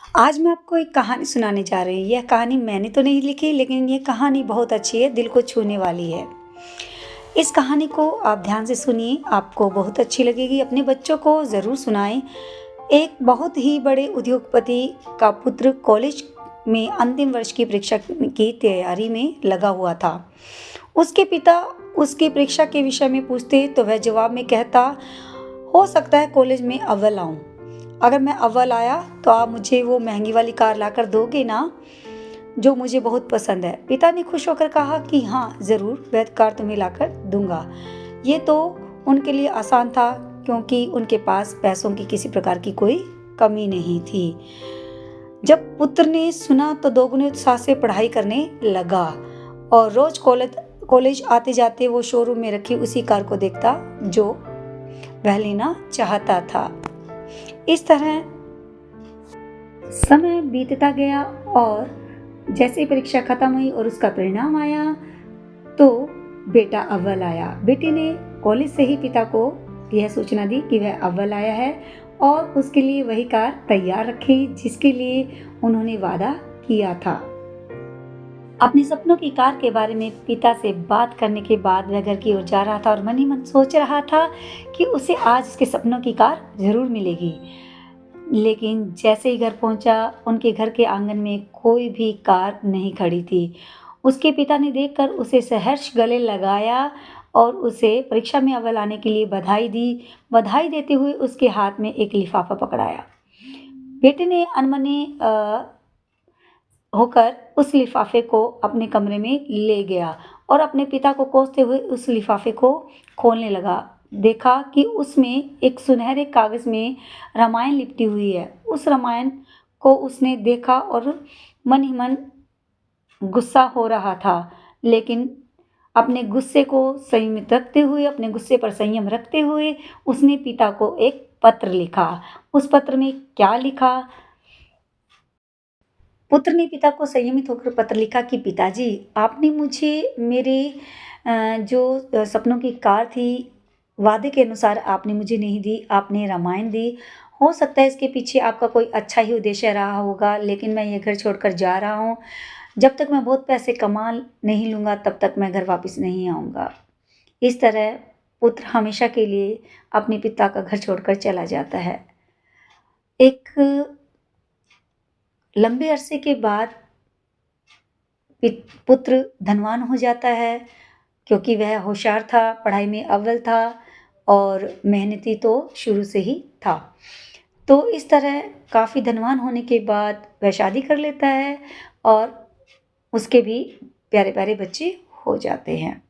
आज मैं आपको एक कहानी सुनाने जा रही हूँ। यह कहानी मैंने तो नहीं लिखी, लेकिन ये कहानी बहुत अच्छी है, दिल को छूने वाली है। इस कहानी को आप ध्यान से सुनिए, आपको बहुत अच्छी लगेगी। अपने बच्चों को ज़रूर सुनाएं। एक बहुत ही बड़े उद्योगपति का पुत्र कॉलेज में अंतिम वर्ष की परीक्षा की तैयारी में लगा हुआ था। उसके पिता उसकी परीक्षा के विषय में पूछते तो वह जवाब में कहता, हो सकता है कॉलेज में अव्वल आऊं। अगर मैं अव्वल आया तो आप मुझे वो महंगी वाली कार लाकर दोगे ना, जो मुझे बहुत पसंद है। पिता ने खुश होकर कहा कि हाँ ज़रूर, वह कार तुम्हें लाकर दूंगा। ये तो उनके लिए आसान था, क्योंकि उनके पास पैसों की किसी प्रकार की कोई कमी नहीं थी। जब पुत्र ने सुना तो दोगुने उत्साह से पढ़ाई करने लगा और रोज कॉलेज आते जाते वो शोरूम में रखी उसी कार को देखता जो वह लेना चाहता था। इस तरह समय बीतता गया और जैसे परीक्षा खत्म हुई और उसका परिणाम आया तो बेटा अव्वल आया। बेटे ने कॉलेज से ही पिता को यह सूचना दी कि वह अव्वल आया है और उसके लिए वही कार तैयार रखी जिसके लिए उन्होंने वादा किया था। अपने सपनों की कार के बारे में पिता से बात करने के बाद वह घर की ओर जा रहा था और मन ही मन सोच रहा था कि उसे आज उसके सपनों की कार जरूर मिलेगी। लेकिन जैसे ही घर पहुंचा, उनके घर के आंगन में कोई भी कार नहीं खड़ी थी। उसके पिता ने देखकर उसे सहर्ष गले लगाया और उसे परीक्षा में अव्वल आने के लिए बधाई दी। बधाई देते हुए उसके हाथ में एक लिफाफा पकड़ाया। बेटे ने अनमने होकर उस लिफाफे को अपने कमरे में ले गया और अपने पिता को कोसते हुए उस लिफाफे को खोलने लगा। देखा कि उसमें एक सुनहरे कागज में रामायण लिपटी हुई है। उस रामायण को उसने देखा और मन ही मन गुस्सा हो रहा था, लेकिन अपने गुस्से पर संयम रखते हुए उसने पिता को एक पत्र लिखा। उस पत्र में क्या लिखा? पुत्र ने पिता को संयमित होकर पत्र लिखा कि पिताजी, आपने मुझे मेरे जो सपनों की कार थी, वादे के अनुसार आपने मुझे नहीं दी, आपने रामायण दी। हो सकता है इसके पीछे आपका कोई अच्छा ही उद्देश्य रहा होगा, लेकिन मैं ये घर छोड़कर जा रहा हूँ। जब तक मैं बहुत पैसे कमा नहीं लूँगा तब तक मैं घर वापस नहीं आऊँगा। इस तरह पुत्र हमेशा के लिए अपने पिता का घर छोड़कर चला जाता है। एक लंबे अरसे के बाद पुत्र धनवान हो जाता है, क्योंकि वह होशियार था, पढ़ाई में अव्वल था और मेहनती तो शुरू से ही था। तो इस तरह काफ़ी धनवान होने के बाद वह शादी कर लेता है और उसके भी प्यारे प्यारे बच्चे हो जाते हैं।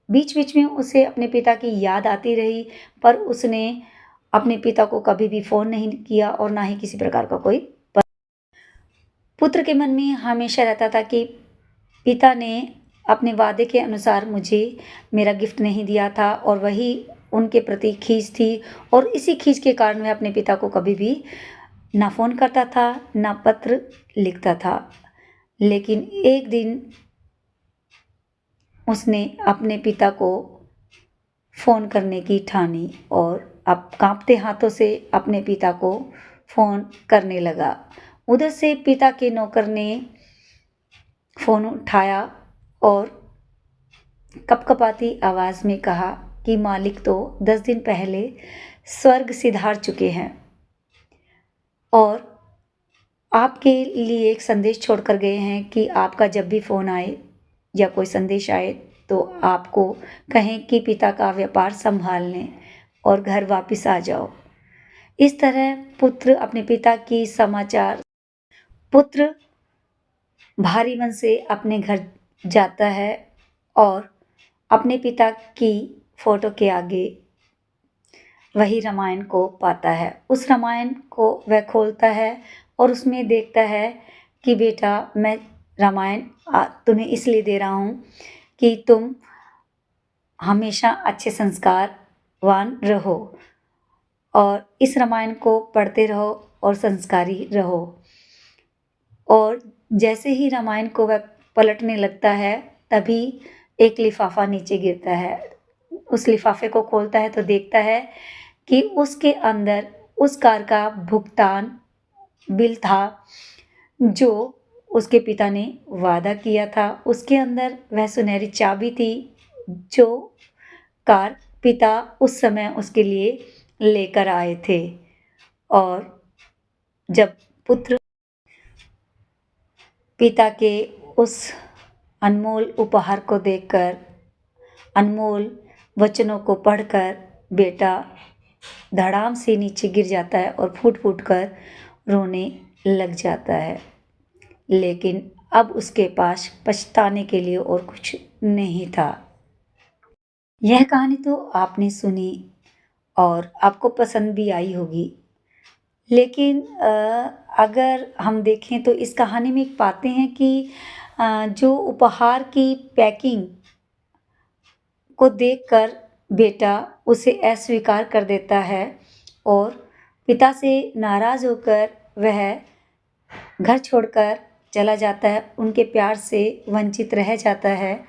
बीच बीच में उसे अपने पिता की याद आती रही, पर उसने अपने पिता को कभी भी फ़ोन नहीं किया और ना ही किसी प्रकार का कोई। पुत्र के मन में हमेशा रहता था कि पिता ने अपने वादे के अनुसार मुझे मेरा गिफ्ट नहीं दिया था, और वही उनके प्रति खींच थी और इसी खींच के कारण वह अपने पिता को कभी भी ना फ़ोन करता था ना पत्र लिखता था। लेकिन एक दिन उसने अपने पिता को फ़ोन करने की ठानी और अब कांपते हाथों से अपने पिता को फ़ोन करने लगा। उधर से पिता के नौकर ने फ़ोन उठाया और कपकपाती आवाज़ में कहा कि मालिक तो 10 दिन पहले स्वर्ग सिधार चुके हैं और आपके लिए एक संदेश छोड़कर गए हैं कि आपका जब भी फ़ोन आए या कोई संदेश आए तो आपको कहें कि पिता का व्यापार संभाल लें और घर वापस आ जाओ। इस तरह पुत्र भारी मन से अपने घर जाता है और अपने पिता की फोटो के आगे वही रामायण को पाता है। उस रामायण को वह खोलता है और उसमें देखता है कि बेटा, मैं रामायण तुम्हें इसलिए दे रहा हूँ कि तुम हमेशा अच्छे संस्कारवान रहो और इस रामायण को पढ़ते रहो और संस्कारी रहो। और जैसे ही रामायण को वह पलटने लगता है, तभी एक लिफाफा नीचे गिरता है। उस लिफाफे को खोलता है तो देखता है कि उसके अंदर उस कार का भुगतान बिल था जो उसके पिता ने वादा किया था। उसके अंदर वह सुनहरी चाबी थी जो कार पिता उस समय उसके लिए लेकर आए थे। और जब पुत्र पिता के उस अनमोल उपहार को देखकर, अनमोल वचनों को पढ़कर बेटा धड़ाम से नीचे गिर जाता है और फूट फूट कर रोने लग जाता है। लेकिन अब उसके पास पछताने के लिए और कुछ नहीं था। यह कहानी तो आपने सुनी और आपको पसंद भी आई होगी। लेकिन अगर हम देखें तो इस कहानी में एक पाते हैं कि जो उपहार की पैकिंग को देखकर बेटा उसे अस्वीकार कर देता है और पिता से नाराज़ होकर वह घर छोड़कर चला जाता है, उनके प्यार से वंचित रह जाता है।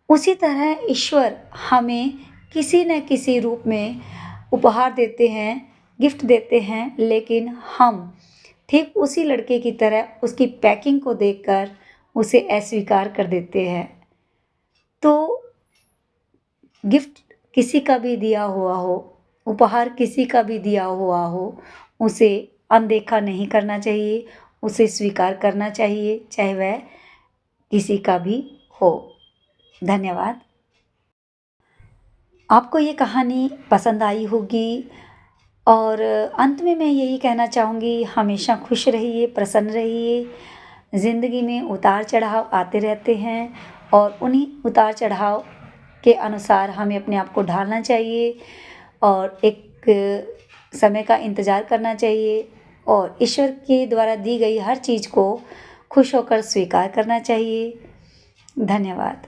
उसी तरह ईश्वर हमें किसी न किसी रूप में उपहार देते हैं, गिफ्ट देते हैं, लेकिन हम ठीक उसी लड़के की तरह उसकी पैकिंग को देखकर उसे अस्वीकार कर देते हैं। तो गिफ्ट किसी का भी दिया हुआ हो, उपहार किसी का भी दिया हुआ हो, उसे अनदेखा नहीं करना चाहिए, उसे स्वीकार करना चाहिए, चाहे वह किसी का भी हो। धन्यवाद। आपको ये कहानी पसंद आई होगी और अंत में मैं यही कहना चाहूँगी, हमेशा खुश रहिए, प्रसन्न रहिए। ज़िंदगी में उतार चढ़ाव आते रहते हैं और उन्हीं उतार चढ़ाव के अनुसार हमें अपने आप को ढालना चाहिए और एक समय का इंतज़ार करना चाहिए और ईश्वर के द्वारा दी गई हर चीज़ को खुश होकर स्वीकार करना चाहिए। धन्यवाद।